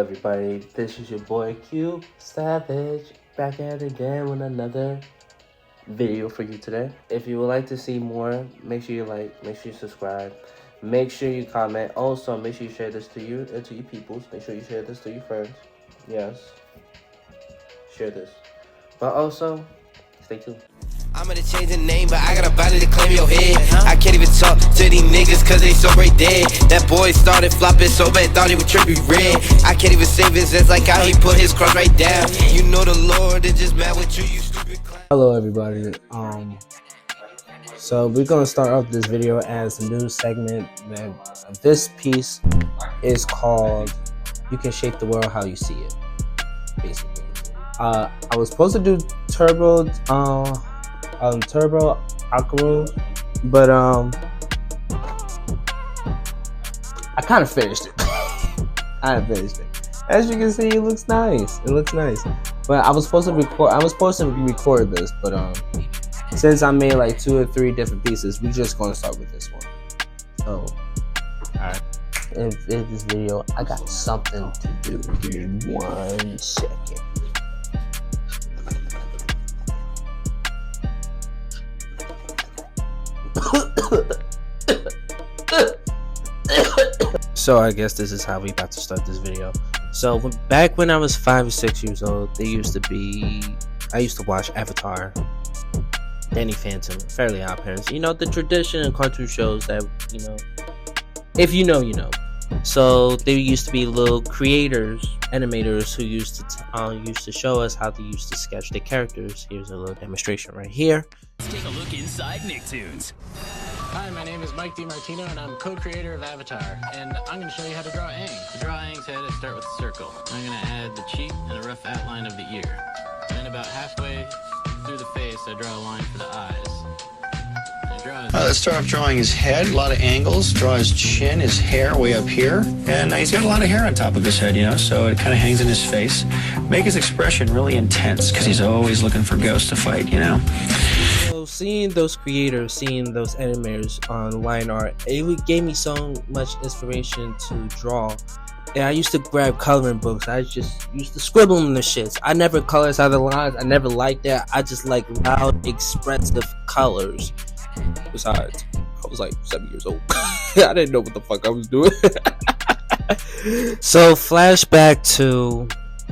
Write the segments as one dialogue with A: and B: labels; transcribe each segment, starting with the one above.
A: everybody, this is your boy Q Savage, back at it again with another video for you today. If you would like to see more, make sure you like, make sure you subscribe, make sure you comment. Also, make sure you share this to your peoples. Make sure you share this to your friends. Yes, share this. But also, stay tuned.
B: I'm gonna change the name, but I got a body to claim your head. I can't even talk to these niggas cause they so right dead. That boy started flopping so bad, thought he would trip me red. I can't even save his ass like how he put his cross right down. You know the Lord is just mad with you, you stupid clown.
C: Hello everybody. So we're gonna start off this video as a new segment. That this piece is called "You Can Shape the World How You See It." Basically, I was supposed to do Turbo Akaru, but I kind of finished it. As you can see, it looks nice. But I was supposed to record this, but since I made like 2 or 3 different pieces, we're just gonna start with this one. So, alright. In this video, I got something to do. Give me 1 second. So I guess this is how we about to start this video. So back when I was 5 or 6 years old, I used to watch Avatar, Danny Phantom, Fairly Odd Parents. You know, the tradition of cartoon shows that, you know, if you know, you know. So there used to be little animators who used to show us how they used to sketch the characters. Here's a little demonstration right here.
D: Let's take a look inside Nicktoons.
E: Hi, my name is Mike DiMartino, and I'm co-creator of Avatar, and I'm going to show you how to draw Aang. To draw Aang's head, I start with a circle. I'm going to add the cheek and a rough outline of the ear. And then about halfway through the face, I draw a line for the eyes.
F: Let's start off drawing his head, a lot of angles, draw his chin, his hair way up here, and he's got a lot of hair on top of his head, you know, so it kind of hangs in his face. Make his expression really intense, because he's always looking for ghosts to fight, you know.
C: So seeing those creators, seeing those animators on line art, it gave me so much inspiration to draw. And I used to grab coloring books. I just used to scribble in the shits. I never color inside the lines. I never liked that. I just like loud, expressive colors. Besides, I was like 7 years old. I didn't know what the fuck I was doing. So flashback to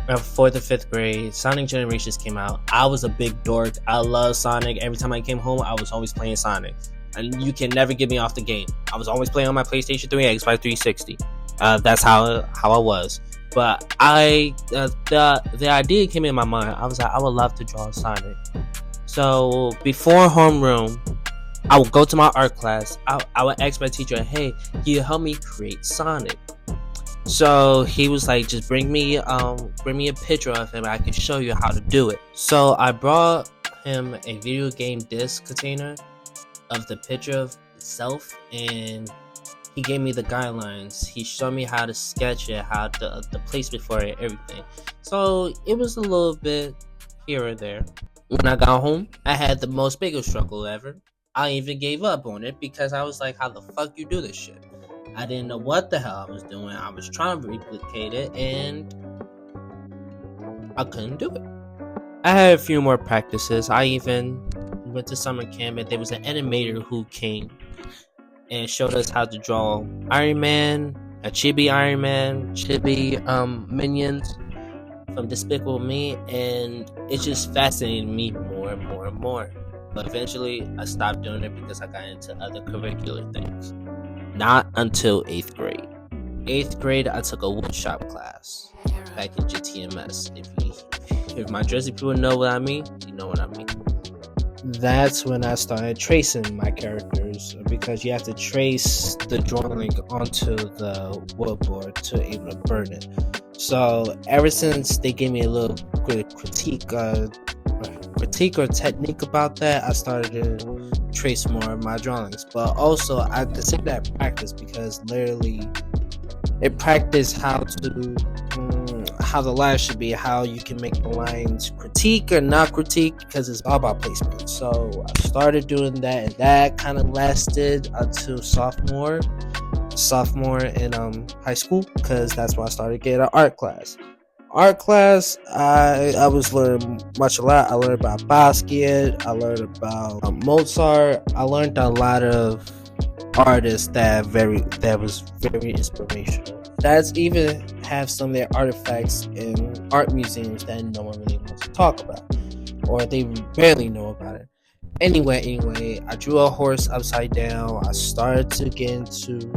C: 4th or 5th grade, Sonic Generations came out. I was a big dork. I love Sonic. Every time I came home, I was always playing Sonic. And you can never get me off the game. I was always playing on my PlayStation 3, Xbox 360. That's how I was. But the idea came in my mind. I was like, I would love to draw Sonic. So before homeroom, I would go to my art class. I would ask my teacher, hey, can you help me create Sonic? So he was like, just bring me a picture of him. I can show you how to do it. So I brought him a video game disc container of the picture of itself, and he gave me the guidelines. He showed me how to sketch it, how the placement for it, everything. So it was a little bit here and there. When I got home, I had the most biggest struggle ever. I even gave up on it because I was like, how the fuck you do this shit? I didn't know what the hell I was doing. I was trying to replicate it and I couldn't do it. I had a few more practices. I even went to summer camp and there was an animator who came and showed us how to draw Iron Man, a Chibi Iron Man, Chibi minions from Despicable Me, and it just fascinated me more and more and more. But eventually I stopped doing it because I got into other curricular things. Not until 8th grade. 8th grade, I took a woodshop class back in GTMS. If my Jersey people know what I mean, you know what I mean. That's when I started tracing my characters, because you have to trace the drawing onto the wood board to be able to burn it. So ever since they gave me a little critique or technique about that, I started to trace more of my drawings. But also I consider that practice, because literally it practiced how the lines should be, how you can make the lines critique or not critique, because it's all about placement. So I started doing that, and that kind of lasted until sophomore. sophomore in high school, because that's when I started getting an art class. Art class, I was learning a lot. I learned about Basquiat, I learned about Mozart. I learned a lot of artists that was very inspirational. That's even have some of their artifacts in art museums that no one really wants to talk about, or they barely know about it. Anyway, I drew a horse upside down. I started to get into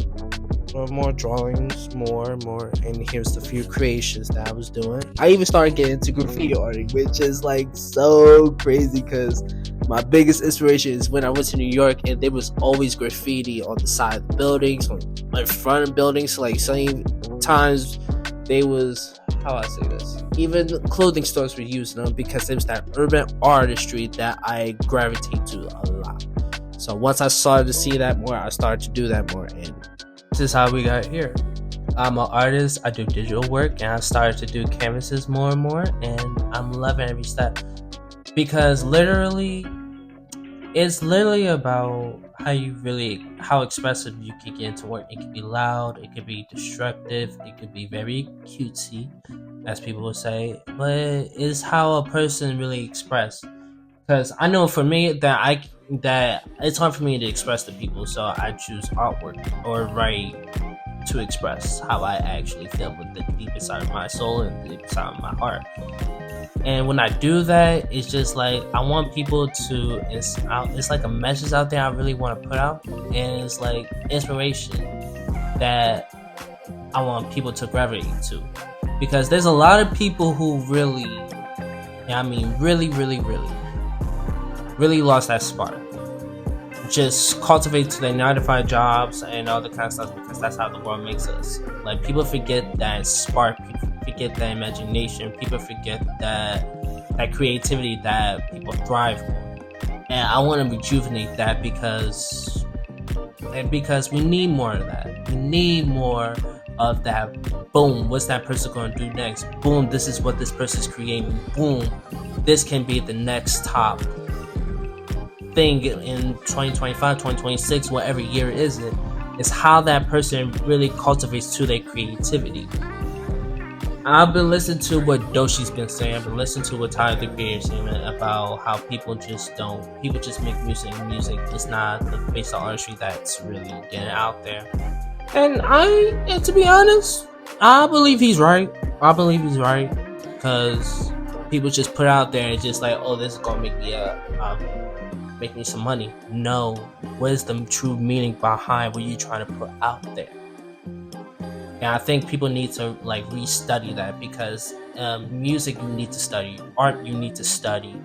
C: more drawings, more, and here's the few creations that I was doing. I even started getting into graffiti arting, which is like so crazy because my biggest inspiration is when I went to New York and there was always graffiti on the side of the buildings, on in front of buildings. Like sometimes they was, how I say this, even clothing stores were using them because it was that urban artistry that I gravitate to a lot. So once I started to see that more, I started to do that more, and this is how we got here. I'm an artist, I do digital work, and I started to do canvases more and more, and I'm loving every step. Because it's literally about how expressive you can get into work. It can be loud, it could be destructive, it could be very cutesy, as people would say, but it's how a person really express. Because I know for me that it's hard for me to express to people, so I choose artwork or write to express how I actually feel with the deepest side of my soul and the deepest side of my heart. And when I do that, it's just like I want people to, it's like a message out there I really want to put out, and it's like inspiration that I want people to gravitate to. Because there's a lot of people who really lost that spark. Just cultivate to their 9-to-5 jobs and all the kind of stuff, because that's how the world makes us. Like, people forget that spark, people forget that imagination, people forget that creativity that people thrive on. And I want to rejuvenate that because we need more of that. We need more of that. Boom, what's that person going to do next? Boom, this is what this person's creating. Boom, this can be the next top thing in 2025, 2026, whatever year is it. It's how that person really cultivates to their creativity. I've been listening to what Doshi's been saying. I've been listening to what Tyler the Creator's saying about how people just make music. Music is not the face of artistry that's really getting out there. And to be honest, I believe he's right. Because people just put out there and just like, oh, this is gonna make me some money. No, what is the true meaning behind what you're trying to put out there? And I think people need to like restudy that, because music you need to study, art you need to study,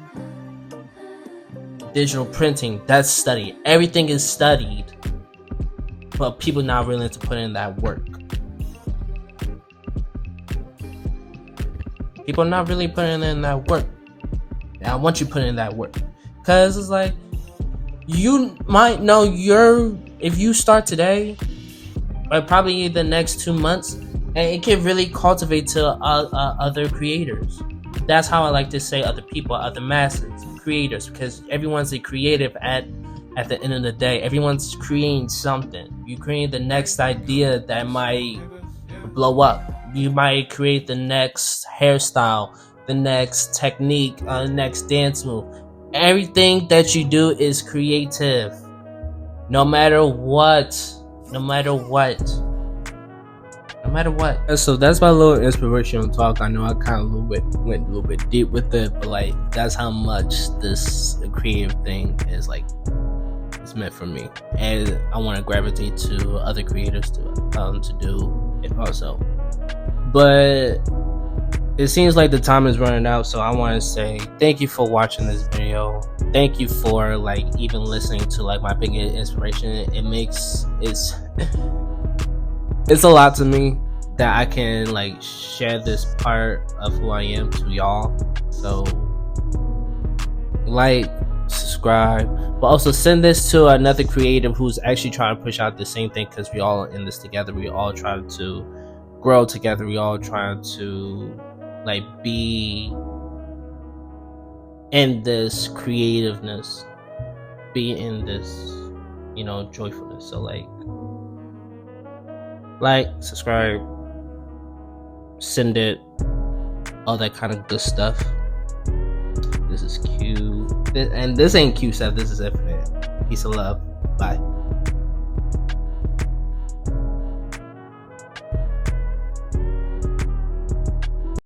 C: digital printing, that's studied. Everything is studied, but people not willing to put in that work. People are not really putting in that work. And I want you to put in that work, because it's like, you might know if you start today, or probably the next 2 months, and it can really cultivate to other creators. That's how I like to say other people, other masses, creators, because everyone's a creative at the end of the day. Everyone's creating something. You create the next idea that might blow up. You might create the next hairstyle, the next technique, the next dance move. Everything that you do is creative, no matter what. And so that's my little inspirational talk. I know I kind of went a little bit deep with it, but like, that's how much this creative thing is like, it's meant for me, and I want to gravitate to other creators to do it also. But it seems like the time is running out, so I want to say thank you for watching this video. Thank you for like even listening to like my biggest inspiration. It's a lot to me that I can like share this part of who I am to y'all. So like, subscribe, but also send this to another creative who's actually trying to push out the same thing, because we all in this together. We all trying to grow together. We all trying to like be in this creativeness, be in this, joyfulness. So like, Like, subscribe, send it, all that kind of good stuff. This is Q, and this ain't Q7. This is Infinite. Peace and love. Bye.